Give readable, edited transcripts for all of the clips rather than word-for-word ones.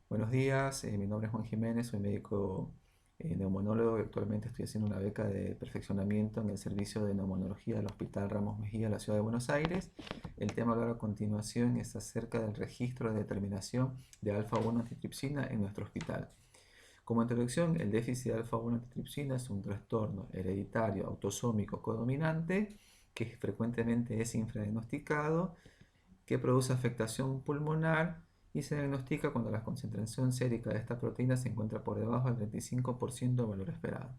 Buenos días, mi nombre es Juan Jiménez, soy médico neumonólogo y actualmente estoy haciendo una beca de perfeccionamiento en el servicio de neumonología del Hospital Ramos Mejía de la Ciudad de Buenos Aires. El tema a hablar a continuación es acerca del registro de determinación de alfa-1 antitripsina en nuestro hospital. Como introducción, el déficit de alfa-1 antitripsina es un trastorno hereditario autosómico codominante que frecuentemente es infradiagnosticado, que produce afectación pulmonar y se diagnostica cuando la concentración sérica de esta proteína se encuentra por debajo del 25% del valor esperado,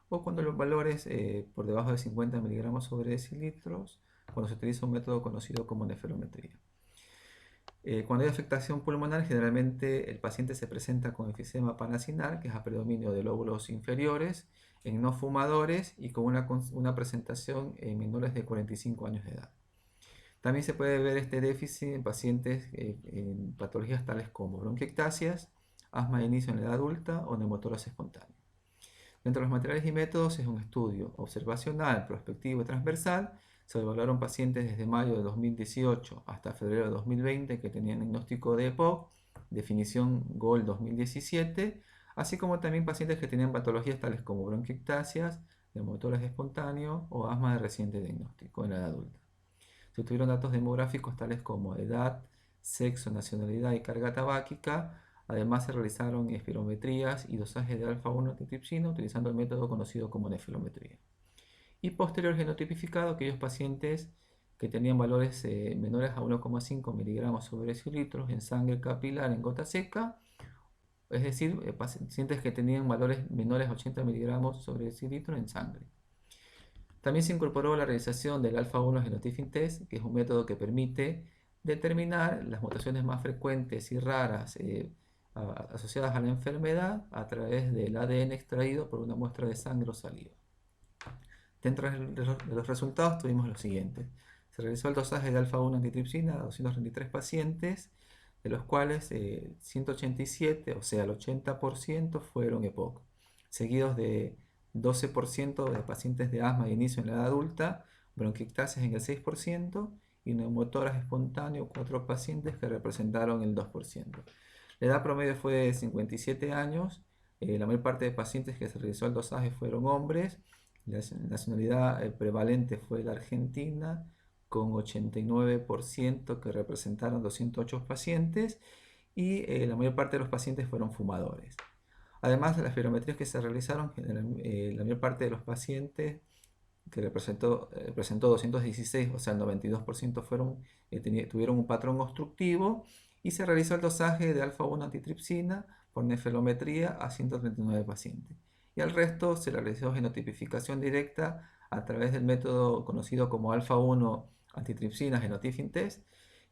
o cuando los valores por debajo de 50 miligramos sobre decilitros, cuando se utiliza un método conocido como nefelometría. Cuando hay afectación pulmonar, generalmente el paciente se presenta con enfisema panacinal, que es a predominio de lóbulos inferiores, en no fumadores y con una presentación en menores de 45 años de edad. También se puede ver este déficit en pacientes en patologías tales como bronquiectasias, asma de inicio en la edad adulta o neumotórax espontáneo. Dentro de los materiales y métodos es un estudio observacional, prospectivo y transversal. Se evaluaron pacientes desde mayo de 2018 hasta febrero de 2020 que tenían diagnóstico de EPOC, definición GOL 2017, así como también pacientes que tenían patologías tales como bronquiectasias, neumotórax espontáneo o asma de reciente diagnóstico en la edad adulta. Se obtuvieron datos demográficos tales como edad, sexo, nacionalidad y carga tabáquica. Además, se realizaron espirometrías y dosajes de alfa-1 antitripsina utilizando el método conocido como nefelometría. Y posterior genotipificado aquellos pacientes que tenían valores menores a 1,5 miligramos sobre decilitros en sangre capilar en gota seca, es decir, pacientes que tenían valores menores a 80 miligramos sobre decilitro en sangre. También se incorporó la realización del alfa-1 Genotyping Test, que es un método que permite determinar las mutaciones más frecuentes y raras asociadas a la enfermedad a través del ADN extraído por una muestra de sangre o saliva. Dentro de los resultados tuvimos los siguientes. Se realizó el dosaje de alfa-1 antitripsina a 223 pacientes, de los cuales 187, o sea, el 80% fueron EPOC, seguidos de 12% de pacientes de asma de inicio en la edad adulta, bronquiectasias en el 6% y neumotórax espontáneo 4 pacientes que representaron el 2%. La edad promedio fue de 57 años, la mayor parte de pacientes que se realizó el dosaje fueron hombres, la nacionalidad prevalente fue la Argentina, con 89% que representaron 208 pacientes y la mayor parte de los pacientes fueron fumadores. Además de las espirometrías que se realizaron, la mayor parte de los pacientes que presentó 216, o sea el 92% tuvieron un patrón obstructivo y se realizó el dosaje de alfa-1 antitripsina por nefelometría a 139 pacientes. Y al resto se realizó genotipificación directa a través del método conocido como alfa-1 antitripsina genotyping test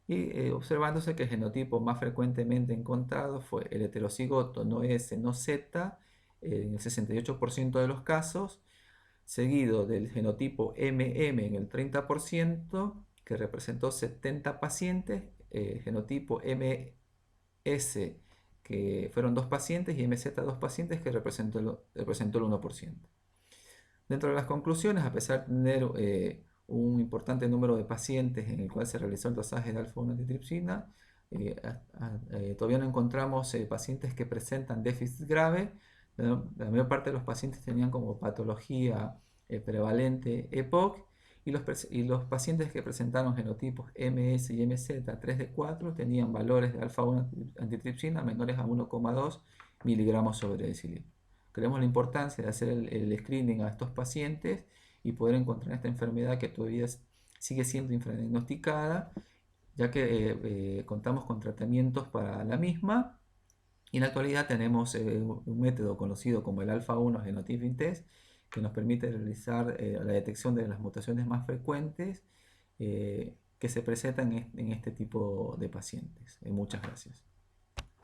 y observándose que el genotipo más frecuentemente encontrado fue el heterocigoto no S, no Z, en el 68% de los casos, seguido del genotipo MM en el 30%, que representó 70 pacientes, genotipo MS, que fueron 2 pacientes, y MZ 2 pacientes, que representó el 1%. Dentro de las conclusiones, a pesar de tener un importante número de pacientes en el cual se realizó el dosaje de alfa-1 antitripsina, todavía no encontramos pacientes que presentan déficit grave. La mayor parte de los pacientes tenían como patología prevalente EPOC y los pacientes que presentaron genotipos MS y MZ 3 de 4 tenían valores de alfa-1 antitripsina menores a 1,2 miligramos sobre decilitro. Creemos la importancia de hacer el screening a estos pacientes y poder encontrar esta enfermedad que todavía sigue siendo infradiagnosticada, ya que contamos con tratamientos para la misma. Y en la actualidad tenemos un método conocido como el alfa-1 Genotyping Test, que nos permite realizar la detección de las mutaciones más frecuentes que se presentan en este tipo de pacientes. Muchas gracias.